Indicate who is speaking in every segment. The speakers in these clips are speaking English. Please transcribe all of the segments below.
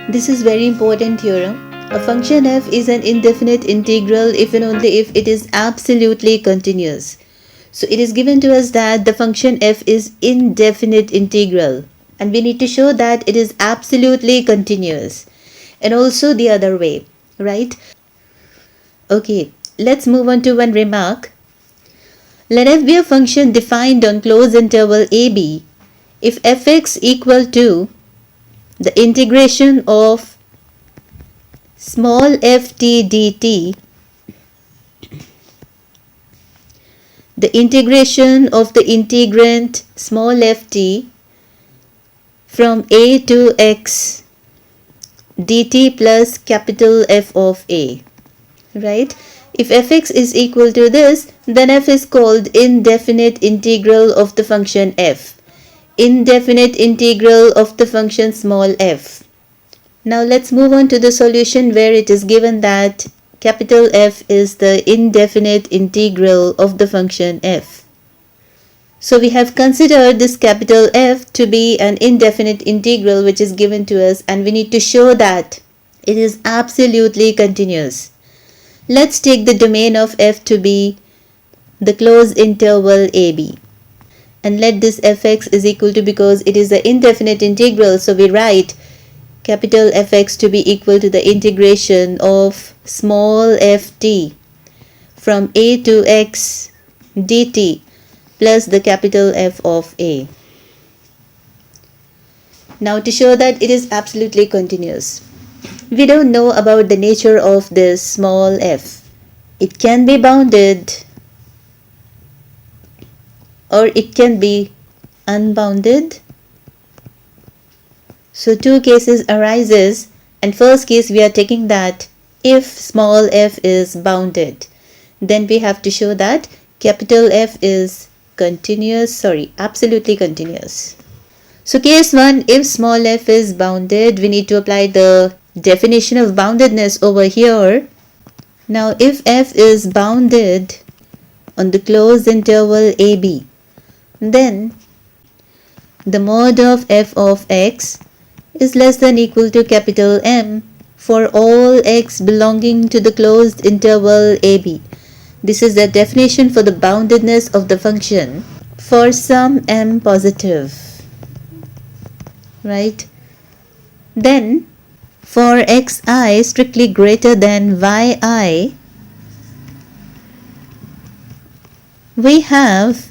Speaker 1: This is very important theorem. A function f is an indefinite integral if and only if it is absolutely continuous. So it is given to us that the function f is indefinite integral, and we need to show that it is absolutely continuous, and also the other way, right? Okay, let's move on to one remark. Let f be a function defined on closed interval ab if fx equal to the integration of small ft dt, the integration of the integrand small ft from a to x dt plus capital F of a, right? If fx is equal to this, then f is called indefinite integral of the function f, indefinite integral of the function small f. Now let's move on to the solution where it is given that capital F is the indefinite integral of the function f. So we have considered this capital F to be an indefinite integral which is given to us, and we need to show that it is absolutely continuous. Let's take the domain of f to be the closed interval ab, and let this fx is equal to, because it is the indefinite integral, so we write capital Fx to be equal to the integration of small ft from a to x dt plus the capital F of a. Now to show that it is absolutely continuous, we don't know about the nature of this small f. It can be bounded or it can be unbounded. So two cases arises, and first case we are taking that if small f is bounded, then we have to show that capital F is absolutely continuous. So case 1, if small f is bounded, we need to apply the definition of boundedness over here. Now if f is bounded on the closed interval ab, then the mod of f of x is less than equal to capital M for all x belonging to the closed interval ab. This is the definition for the boundedness of the function for some m positive, right? Then for xi strictly greater than yi, we have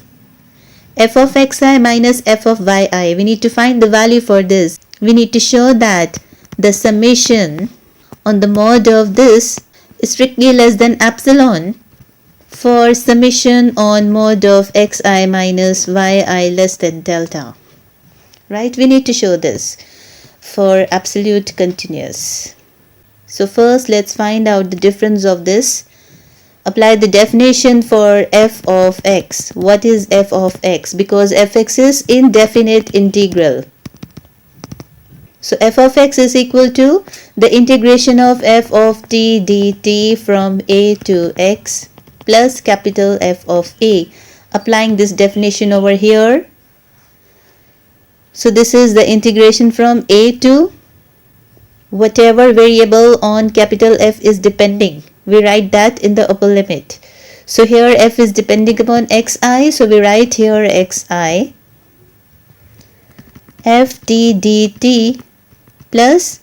Speaker 1: f of xi minus f of yi. We need to find the value for this. We need to show that the summation on the mod of this is strictly less than epsilon for summation on mod of xi minus yi less than delta, right? We need to show this for absolute continuous. So first let's find out the difference of this. Apply the definition for f of x. What is f of x? Because fx is indefinite integral. So f of x is equal to the integration of f of t dt from a to x plus capital F of a. Applying this definition over here. So this is the integration from a to whatever variable on capital F is depending. We write that in the upper limit. So here f is depending upon xi, so we write here xi ft dt plus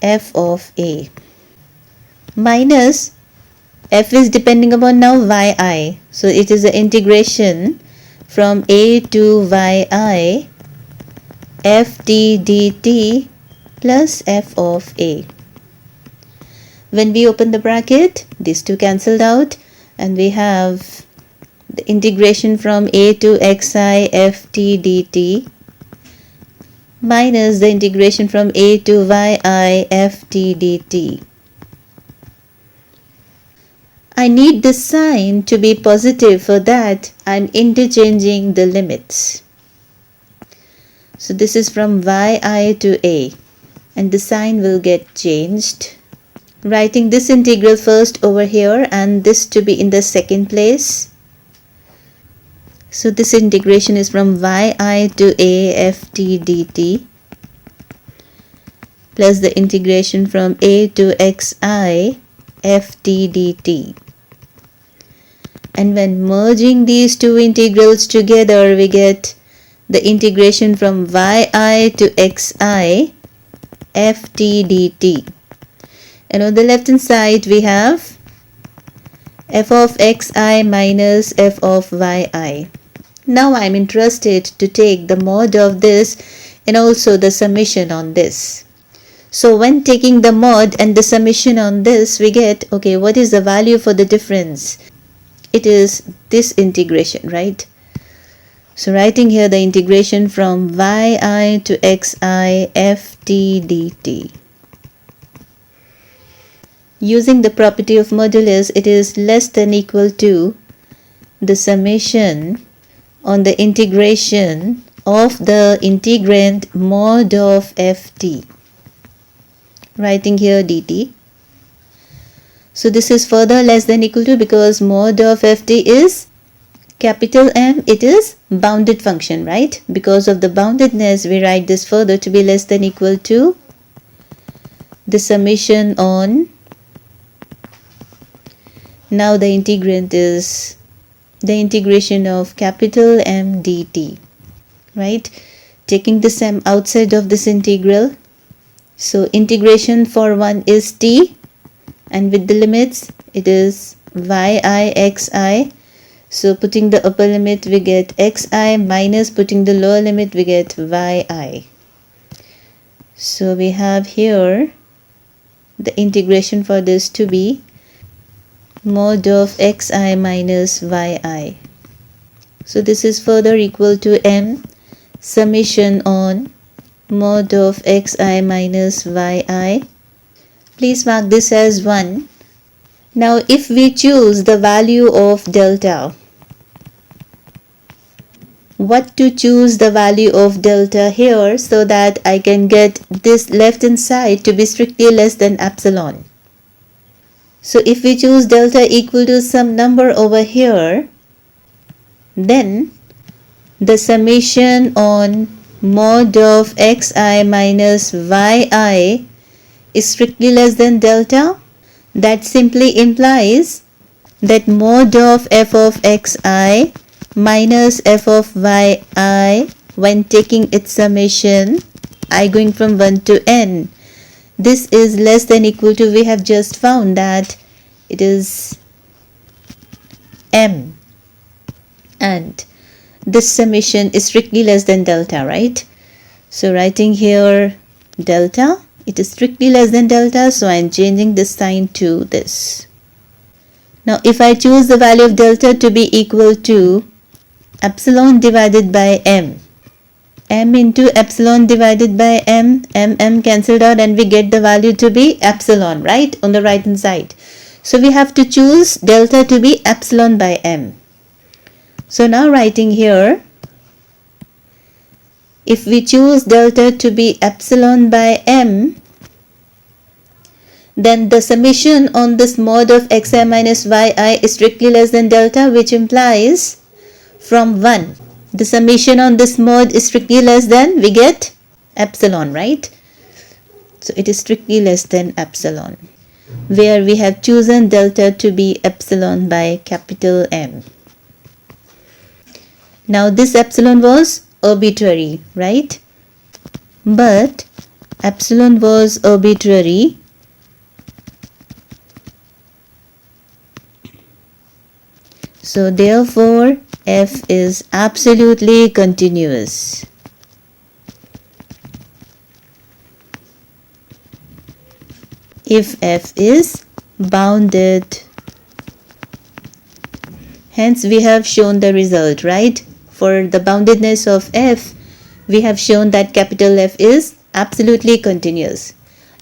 Speaker 1: f of a minus f is depending upon now yi, so it is the integration from a to yi ft dt plus f of a. When we open the bracket, these two cancelled out, and we have the integration from a to xi ft dt minus the integration from a to yi ft dt. I need the sign to be positive, for that I'm interchanging the limits. So this is from yi to a, and the sign will get changed. Writing this integral first over here and this to be in the second place. So this integration is from yi to a ft dt plus the integration from a to xi ft dt. And when merging these two integrals together, we get the integration from yi to xi ft dt. And on the left hand side we have f of xi minus f of yi. Now I am interested to take the mod of this and also the summation on this. So when taking the mod and the summation on this, we get, okay, what is the value for the difference? It is this integration, right? So writing here the integration from yi to xi ft dt. Using the property of modulus, it is less than equal to the summation on the integration of the integrand mod of ft. Writing here dt. So this is further less than equal to, because mod of ft is capital M, it is bounded function, right? Because of the boundedness, we write this further to be less than equal to the summation on, now the integrand is the integration of capital M dt, right? Taking this M outside of this integral. So integration for one is t, and with the limits it is yi xi. So putting the upper limit we get xi minus putting the lower limit we get yi. So we have here the integration for this to be mod of xi minus yi. So this is further equal to m summation on mod of xi minus yi. Please mark this as 1. Now if we choose the value of delta, what to choose the value of delta here so that I can get this left hand side to be strictly less than epsilon. So if we choose delta equal to some number over here, then the summation on mod of xi minus yi is strictly less than delta. That simply implies that mod of f of xi minus f of yi, when taking its summation I going from 1 to n, this is less than equal to, we have just found that it is m, and this summation is strictly less than delta, right? So writing here delta, it is strictly less than delta, so I am changing this sign to this. Now if I choose the value of delta to be equal to epsilon divided by m, m into epsilon divided by m cancelled out, and we get the value to be epsilon, right, on the right hand side. So we have to choose delta to be epsilon by m. So now writing here, if we choose delta to be epsilon by m, then the summation on this mod of xi minus yi is strictly less than delta, which implies from 1 the summation on this mod is strictly less than, we get epsilon, right? So it is strictly less than epsilon, where we have chosen delta to be epsilon by capital M. Now this epsilon was arbitrary, right? But epsilon was arbitrary, so therefore f is absolutely continuous. If f is bounded, hence we have shown the result, right? For the boundedness of f, we have shown that capital F is absolutely continuous.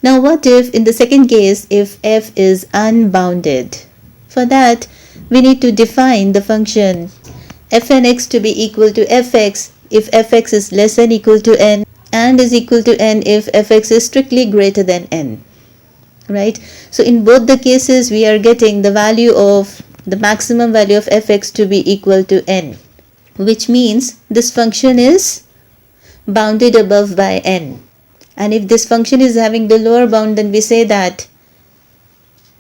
Speaker 1: Now what if in the second case, if f is unbounded? For that we need to define the function f(n)x to be equal to fx if fx is less than equal to n, and is equal to n if fx is strictly greater than n, right? So in both the cases we are getting the value of the maximum value of fx to be equal to n, which means this function is bounded above by n. And if this function is having the lower bound, then we say that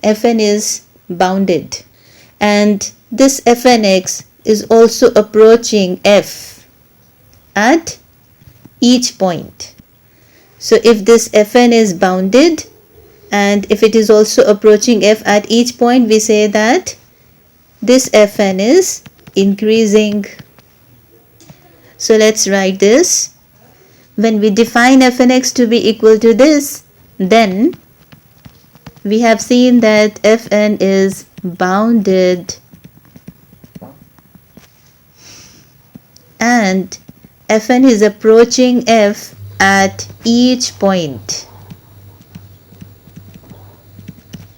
Speaker 1: fn is bounded. And this fnx is also approaching f at each point. So if this fn is bounded and if it is also approaching f at each point, we say that this fn is increasing. So let's write this. When we define fnx to be equal to this, then we have seen that fn is bounded and fn is approaching f at each point.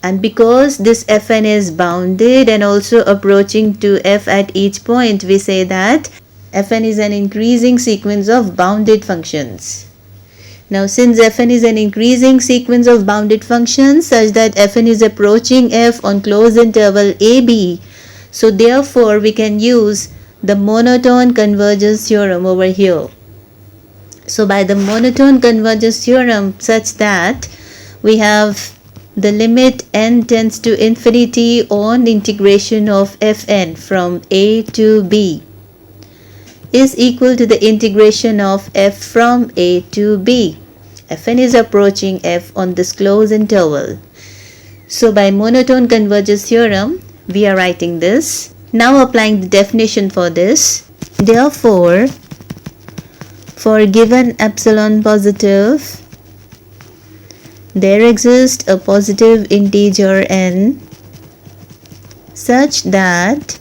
Speaker 1: And because this fn is bounded and also approaching to f at each point, we say that fn is an increasing sequence of bounded functions. Now since fn is an increasing sequence of bounded functions such that fn is approaching f on closed interval ab, so therefore we can use the monotone convergence theorem over here. So by the monotone convergence theorem, such that we have the limit n tends to infinity on integration of fn from a to b is equal to the integration of f from a to b. Fn is approaching f on this closed interval. So by monotone convergence theorem, we are writing this. Now applying the definition for this. Therefore, for given epsilon positive, there exists a positive integer n such that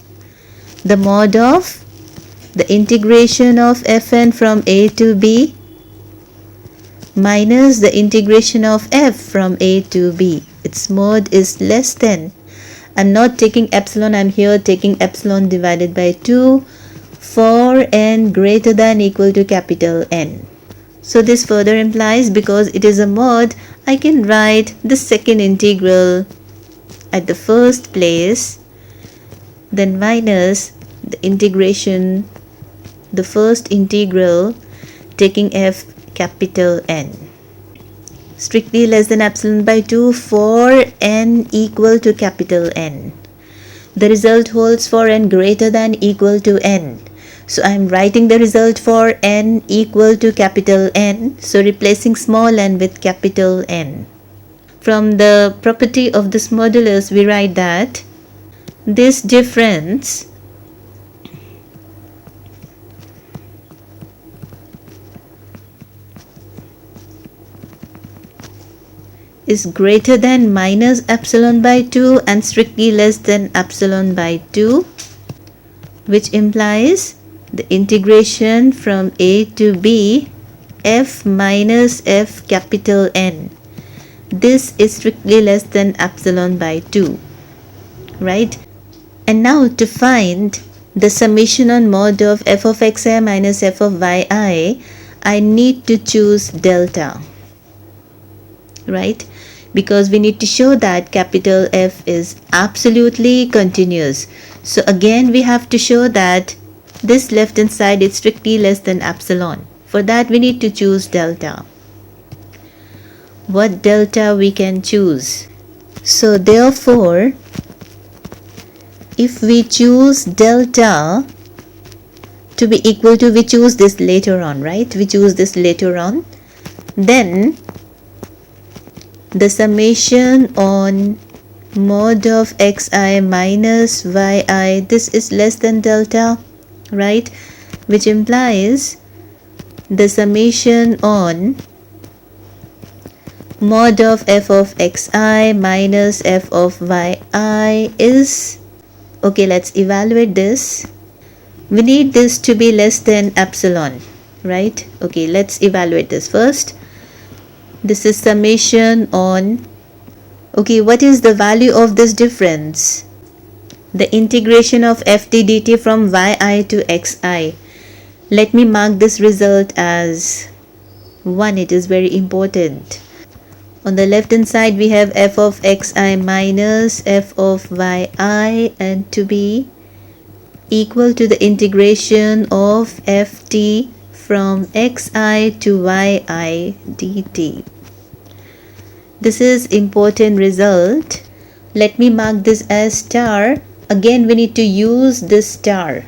Speaker 1: the mod of the integration of fn from a to b minus the integration of f from a to b, its mod is less than, I'm not taking epsilon, I'm here taking epsilon divided by 2 for n greater than equal to capital N. So this further implies because it is a mod, I can write the second integral at the first place, then minus the integration, the first integral taking f capital N. Strictly less than epsilon by 2 for n equal to capital N. The result holds for n greater than equal to n. So I am writing the result for n equal to capital N. So replacing small n with capital N. From the property of this modulus, we write that this difference is greater than minus epsilon by 2 and strictly less than epsilon by 2, which implies the integration from a to b f minus f capital N. This is strictly less than epsilon by 2, right? And now to find the summation on mod of f of xi minus f of yi, I need to choose delta, right? Because we need to show that capital F is absolutely continuous. So again we have to show that this left hand side is strictly less than epsilon. For that we need to choose delta. What delta we can choose? So therefore, if we choose delta to be equal to, we choose this later on, right? We choose this later on. Then the summation on mod of xi minus yi, this is less than delta, right? Which implies the summation on mod of f of xi minus f of yi is, okay, let's evaluate this. We need this to be less than epsilon, right? Okay, let's evaluate this first. This is summation on, okay, what is the value of this difference? The integration of ft dt from yi to xi. Let me mark this result as 1, it is very important. On the left hand side we have f of xi minus f of yi and to be equal to the integration of ft from xi to yi dt. This is important result. Let me mark this as star. Again we need to use this star.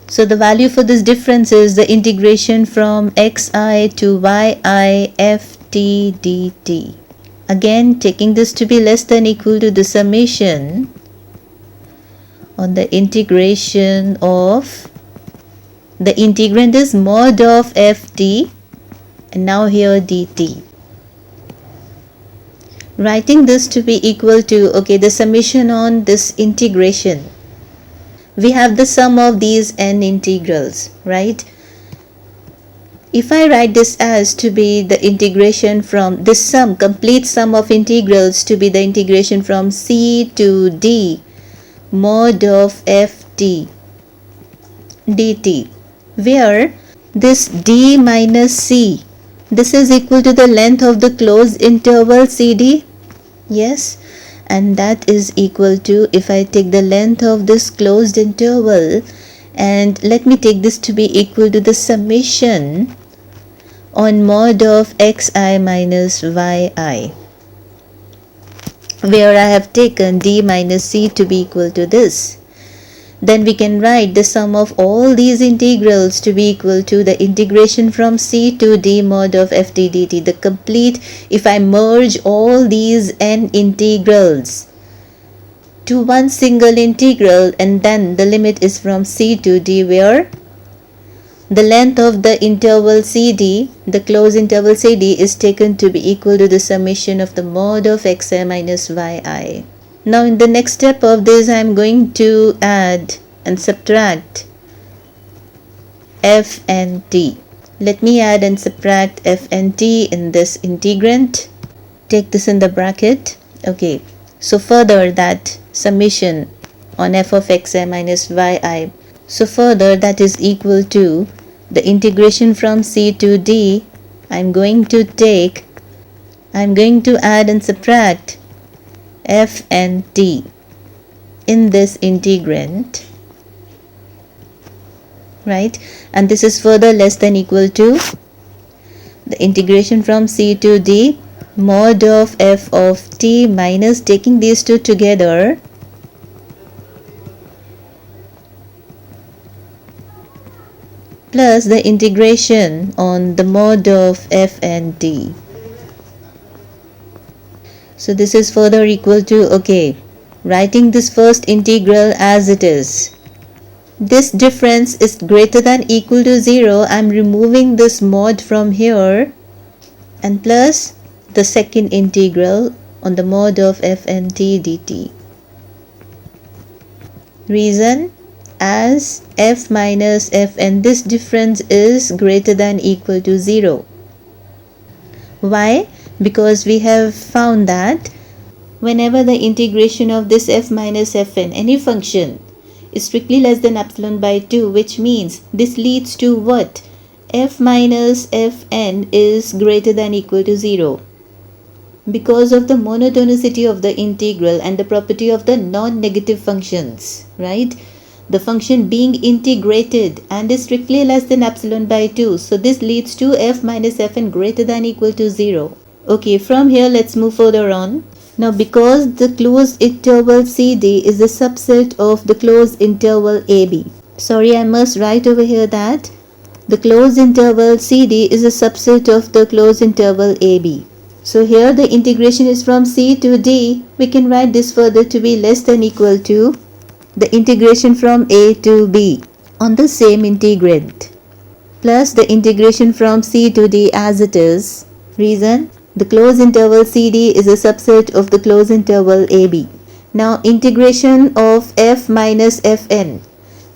Speaker 1: So the value for this difference is the integration from xi to yi ft dt. Again taking this to be less than equal to the summation on the integration of, the integrand is mod of ft and now here dt. Writing this to be equal to, okay, the summation on this integration. We have the sum of these n integrals, right? If I write this as to be the integration from this sum, complete sum of integrals to be the integration from c to d mod of ft dt, where this d minus c, this is equal to the length of the closed interval cd, yes, and that is equal to, if I take the length of this closed interval and let me take this to be equal to the summation on mod of xi minus yi, where I have taken d minus c to be equal to this. Then we can write the sum of all these integrals to be equal to the integration from c to d mod of ft dt, the complete, if I merge all these n integrals to one single integral, and then the limit is from c to d, where the length of the interval cd, the closed interval cd, is taken to be equal to the summation of the mod of xi minus yi. Now in the next step of this I am going to add and subtract f and t. Let me add and subtract f and t in this integrand. Take this in the bracket. Okay, so further that summation on f of xi minus yi, so further that is equal to the integration from c to d. I am going to add and subtract f and t in this integrand, right? And this is further less than equal to the integration from c to d mod of f of t minus, taking these two together, plus the integration on the mod of f and t. So this is further equal to, okay, writing this first integral as it is. This difference is greater than equal to 0. I am removing this mod from here and plus the second integral on the mod of f and t dt. Reason, as f minus f and this difference is greater than equal to 0. Why? Because we have found that whenever the integration of this f minus fn, any function, is strictly less than epsilon by 2, which means this leads to what? F minus fn is greater than equal to 0. Because of the monotonicity of the integral and the property of the non-negative functions, right? The function being integrated and is strictly less than epsilon by 2. So this leads to f minus fn greater than equal to 0. Okay, from here let's move further on. Now because the closed interval CD is a subset of the closed interval AB. Sorry, I must write over here that the closed interval CD is a subset of the closed interval AB. So here the integration is from C to D. We can write this further to be less than equal to the integration from A to B on the same integrand, plus the integration from C to D as it is. Reason, the closed interval CD is a subset of the closed interval AB. Now integration of f minus fn.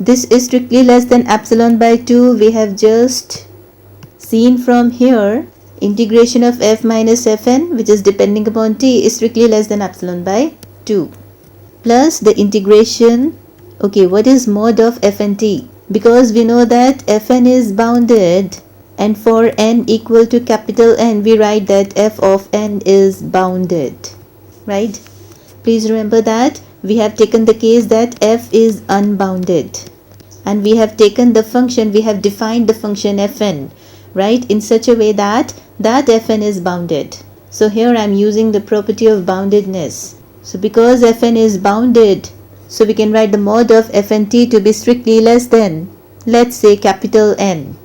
Speaker 1: This is strictly less than epsilon by 2. We have just seen from here. Integration of f minus fn, which is depending upon t, is strictly less than epsilon by 2. Plus the integration, okay, what is mod of f and t? Because we know that fn is bounded, and for n equal to capital N, we write that f of n is bounded, right? Please remember that we have taken the case that f is unbounded. and we have taken the function, we have defined the function fn, right, in such a way that fn is bounded. So here I am using the property of boundedness. So because fn is bounded, so we can write the mod of fnt to be strictly less than, let's say, capital N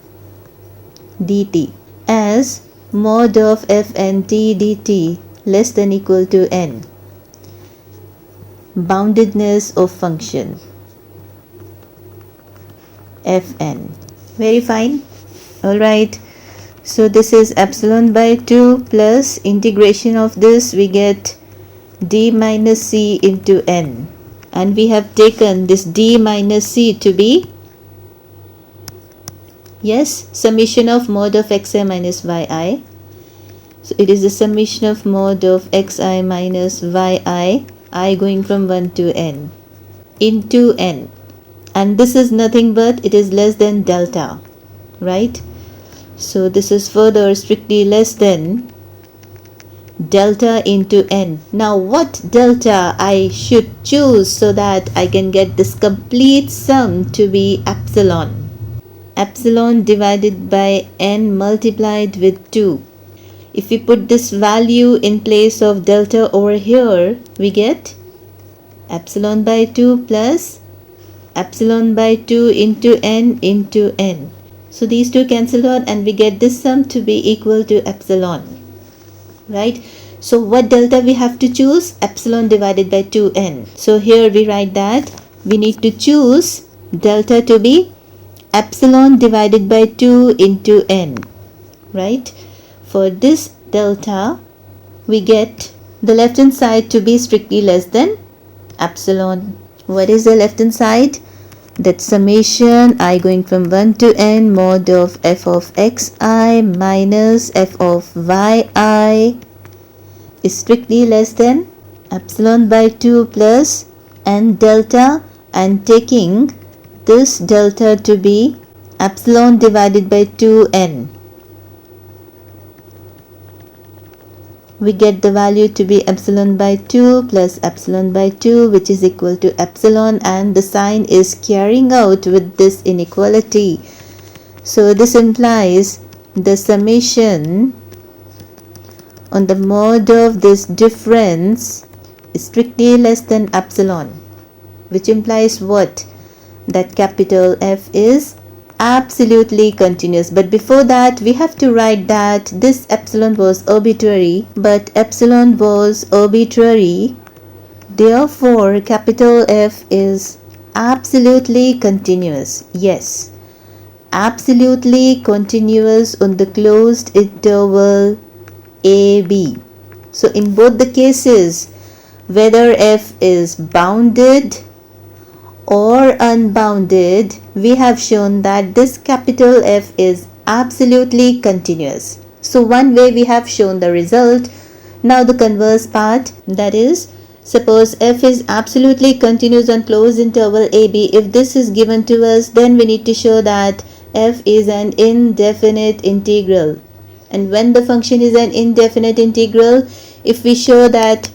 Speaker 1: dt, as mod of fnt dt less than equal to n, boundedness of function fn. Very fine. Alright, so this is epsilon by 2 plus integration of this, we get d minus c into n, and we have taken this d minus c to be, yes, summation of mod of xi minus yi. So it is the summation of mod of xi minus yi, I going from 1 to n, into n, and this is nothing but it is less than delta, right? So this is further strictly less than delta into n. Now what delta I should choose so that I can get this complete sum to be epsilon? Epsilon divided by n multiplied with 2. If we put this value in place of delta over here, we get epsilon by 2 plus epsilon by 2 into n into n. So these two cancel out and we get this sum to be equal to epsilon, right? So what delta we have to choose? Epsilon divided by 2n. So here we write that we need to choose delta to be epsilon divided by 2 into n, right? For this delta, we get the left hand side to be strictly less than epsilon. What is the left hand side? That summation I going from 1 to n mod of f of xi minus f of yi is strictly less than epsilon by 2 plus n delta, and taking this delta to be epsilon divided by 2n. We get the value to be epsilon by 2 plus epsilon by 2, which is equal to epsilon, and the sign is carrying out with this inequality. So this implies the summation on the mod of this difference is strictly less than epsilon, which implies what? That capital F is absolutely continuous. But before that, we have to write that this epsilon was arbitrary, but epsilon was arbitrary, therefore capital F is absolutely continuous. Yes, absolutely continuous on the closed interval AB. So in both the cases, whether F is bounded or unbounded, we have shown that this capital F is absolutely continuous. So one way we have shown the result. Now the converse part, that is, suppose F is absolutely continuous on closed interval AB. If this is given to us, then we need to show that F is an indefinite integral. And when the function is an indefinite integral, if we show that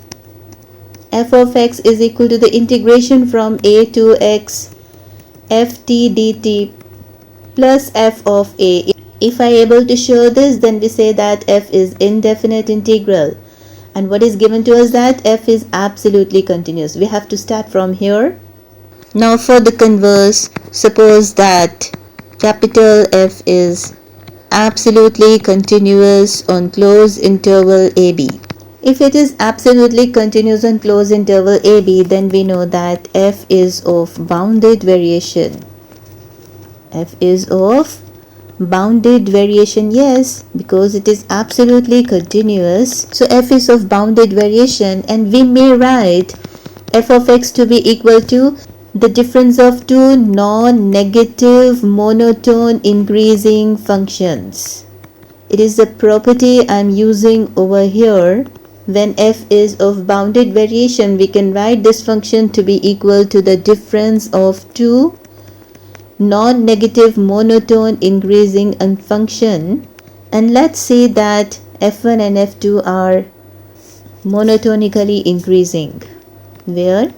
Speaker 1: f of x is equal to the integration from a to x ft dt plus f of a. If I able to show this, then we say that f is indefinite integral. And what is given to us? That f is absolutely continuous. We have to start from here. Now for the converse, suppose that capital F is absolutely continuous on closed interval AB. If it is absolutely continuous on closed interval AB, then we know that f is of bounded variation. F is of bounded variation, yes, because it is absolutely continuous. So f is of bounded variation, and we may write f of x to be equal to the difference of two non-negative monotone increasing functions. It is the property I am using over here. When f is of bounded variation, we can write this function to be equal to the difference of two non-negative monotone increasing function. And let's say that f1 and f2 are monotonically increasing, where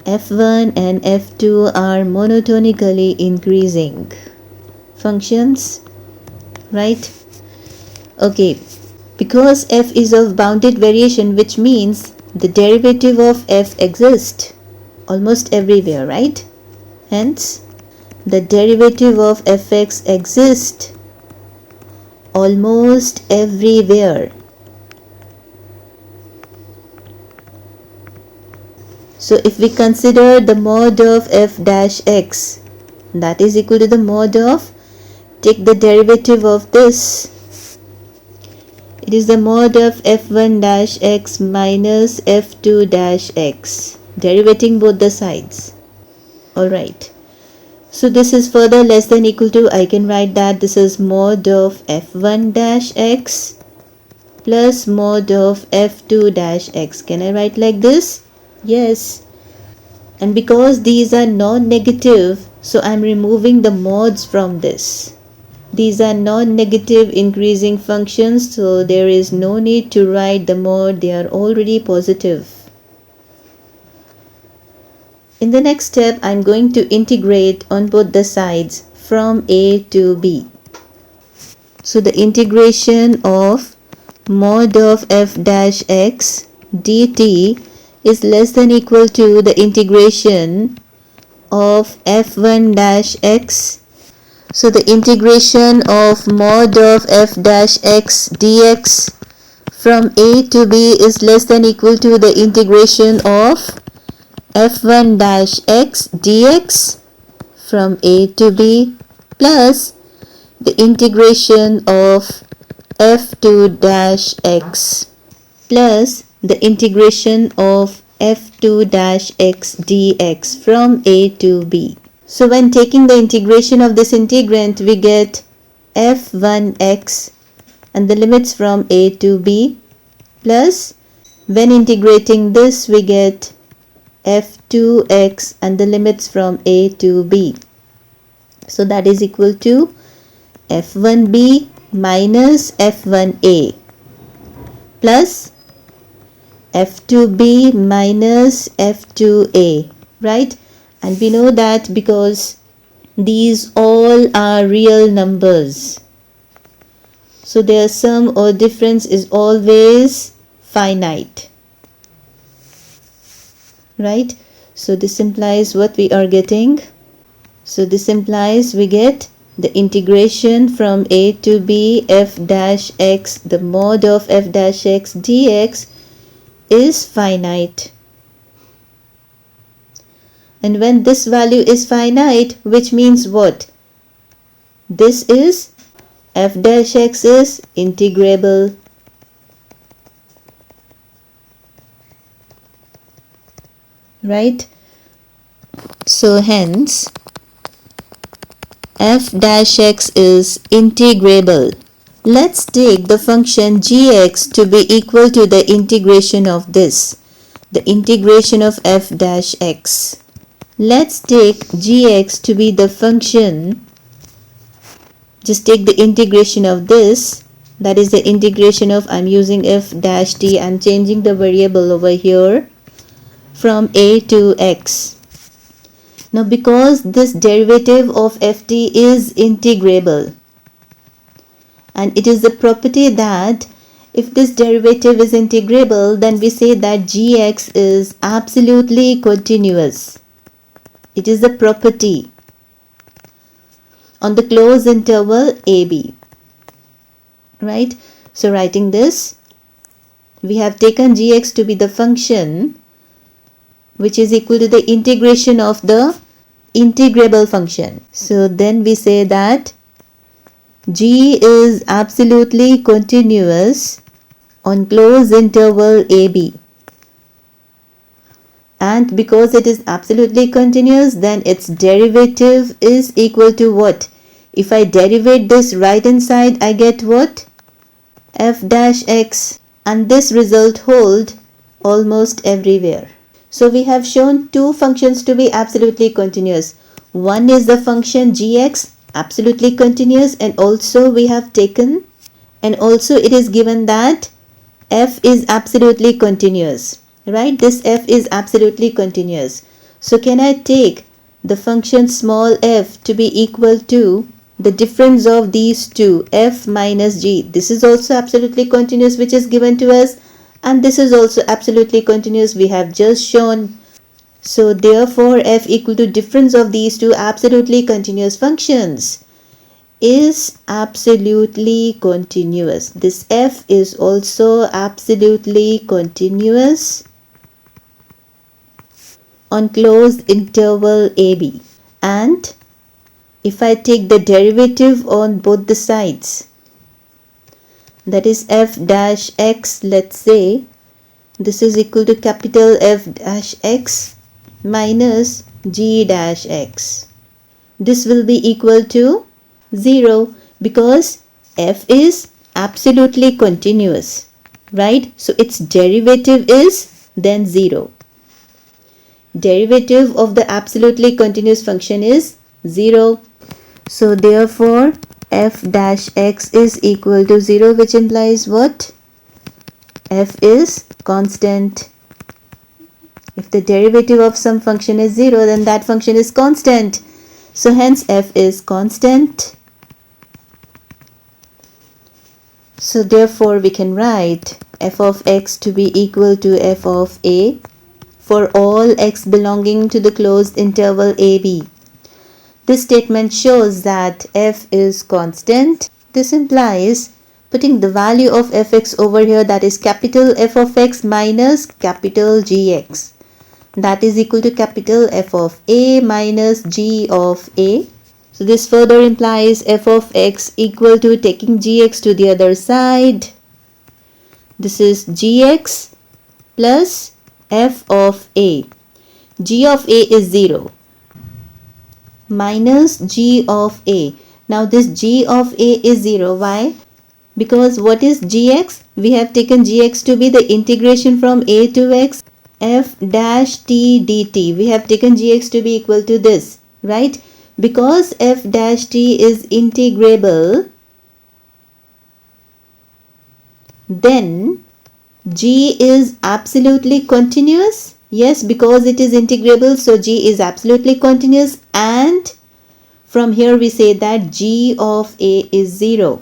Speaker 1: f1 and f2 are monotonically increasing functions, right? Okay, because f is of bounded variation, which means the derivative of f exists almost everywhere, right? Hence, the derivative of fx exists almost everywhere. So if we consider the mod of f dash x, that is equal to the mod of, take the derivative of this, it is the mod of f1 dash x minus f2 dash x, derivating both the sides. Alright, so this is further less than equal to, I can write that this is mod of f1 dash x plus mod of f2 dash x. Can I write like this? Yes. And because these are non-negative, so I am removing the mods from this. These are non-negative increasing functions, so there is no need to write the mod, they are already positive. In the next step, I am going to integrate on both the sides from a to b. So the integration of mod of f dash x dt is less than equal to the integration of f1 dash x. So the integration of mod of f dash x dx from a to b is less than equal to the integration of f1 dash x dx from a to b plus the integration of f2 dash x plus the integration of f2 dash x dx from a to b. So when taking the integration of this integrand, we get f1x and the limits from a to b, plus when integrating this we get f2x and the limits from a to b. So that is equal to f1b minus f1a plus f2b minus f2a, right? And we know that because these all are real numbers, so their sum or difference is always finite, right? So this implies what we are getting. So this implies we get the integration from a to b f dash x, the mod of f dash x dx is finite. And when this value is finite, which means what? This is f dash x is integrable. Right? So hence f dash x is integrable. Let's take the function gx to be equal to the integration of this, the integration of f dash x. Let's take gx to be the function, just take the integration of this, that is the integration of, I'm using f dash t, I'm changing the variable over here from a to x. Now because this derivative of ft is integrable, and it is the property that if this derivative is integrable, then we say that gx is absolutely continuous. It is the property on the closed interval ab, right? So writing this, we have taken gx to be the function which is equal to the integration of the integrable function. So then we say that g is absolutely continuous on closed interval ab. And because it is absolutely continuous, then its derivative is equal to what? If I derivate this right hand side, I get what? F dash x, and this result hold almost everywhere. So we have shown two functions to be absolutely continuous. One is the function gx, absolutely continuous, and also we have taken, and also it is given that f is absolutely continuous, right? This f is absolutely continuous. So can I take the function small f to be equal to the difference of these two, f minus g? This is also absolutely continuous, which is given to us, and this is also absolutely continuous, we have just shown. So therefore f equal to difference of these two absolutely continuous functions is absolutely continuous. This f is also absolutely continuous on closed interval AB. And if I take the derivative on both the sides, that is f dash x, let's say this is equal to capital F dash x minus g dash x. This will be equal to 0 because f is absolutely continuous, right? So its derivative is then 0. Derivative of the absolutely continuous function is 0. So therefore f dash x is equal to 0, which implies what? F is constant. If the derivative of some function is 0, then that function is constant. So hence f is constant. So therefore we can write f of x to be equal to f of a for all x belonging to the closed interval AB. This statement shows that f is constant. This implies putting the value of fx over here, that is capital F of x minus capital Gx. That is equal to capital F of a minus g of a. So this further implies f of x equal to taking gx to the other side. This is gx plus f of a. G of a is 0 minus g of a. Now this g of a is 0. Why? Because what is gx? We have taken gx to be the integration from a to x f dash t dt. We have taken gx to be equal to this, right? Because f dash t is integrable, then g is absolutely continuous. Yes, because it is integrable, so g is absolutely continuous, and from here we say that g of a is 0.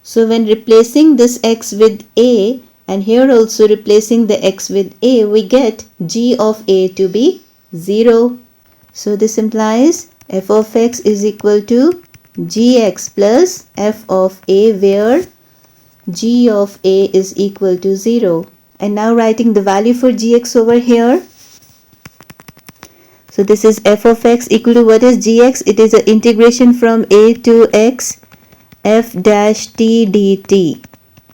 Speaker 1: So when replacing this x with a and here also replacing the x with a, we get g of a to be 0. So this implies f of x is equal to gx plus f of a, where g of a is equal to 0. And now writing the value for gx over here. So this is f of x equal to what is gx? It is an integration from a to x f dash t dt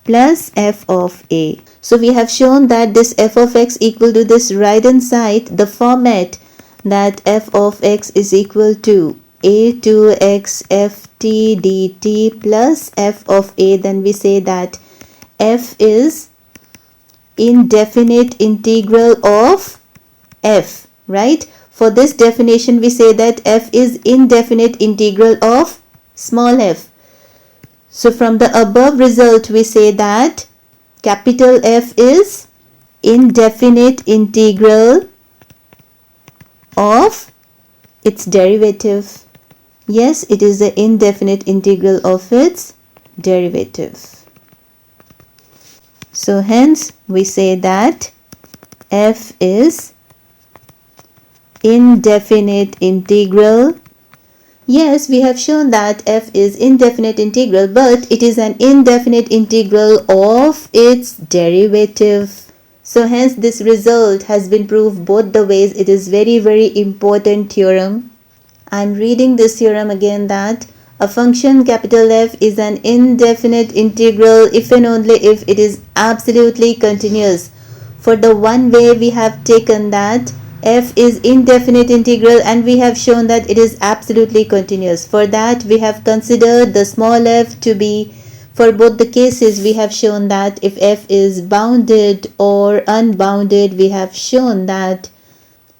Speaker 1: plus f of a. So we have shown that this f of x equal to this right hand side, the format that f of x is equal to a to x f t dt plus f of a. Then we say that f is indefinite integral of f, right? For this definition we say that f is indefinite integral of small f. So from the above result we say that capital F is indefinite integral of its derivative. Yes, it is the indefinite integral of its derivative. So hence we say that f is indefinite integral. Yes, we have shown that f is indefinite integral, but it is an indefinite integral of its derivative. So hence this result has been proved both the ways. It is very important theorem. I am reading this theorem again, that a function capital F is an indefinite integral if and only if it is absolutely continuous. For the one way we have taken that f is indefinite integral and we have shown that it is absolutely continuous. For that we have considered the small f to be, for both the cases we have shown that if f is bounded or unbounded, we have shown that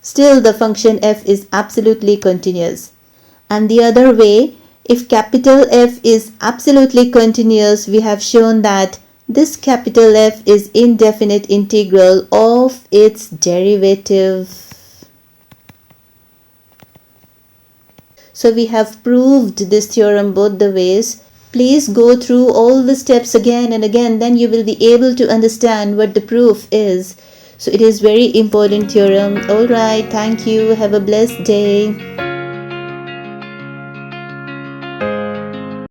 Speaker 1: still the function f is absolutely continuous. And the other way, if capital F is absolutely continuous, we have shown that this capital F is indefinite integral of its derivative. So we have proved this theorem both the ways. Please go through all the steps again and again, then you will be able to understand what the proof is. So it is very important theorem. Alright, thank you. Have a blessed day.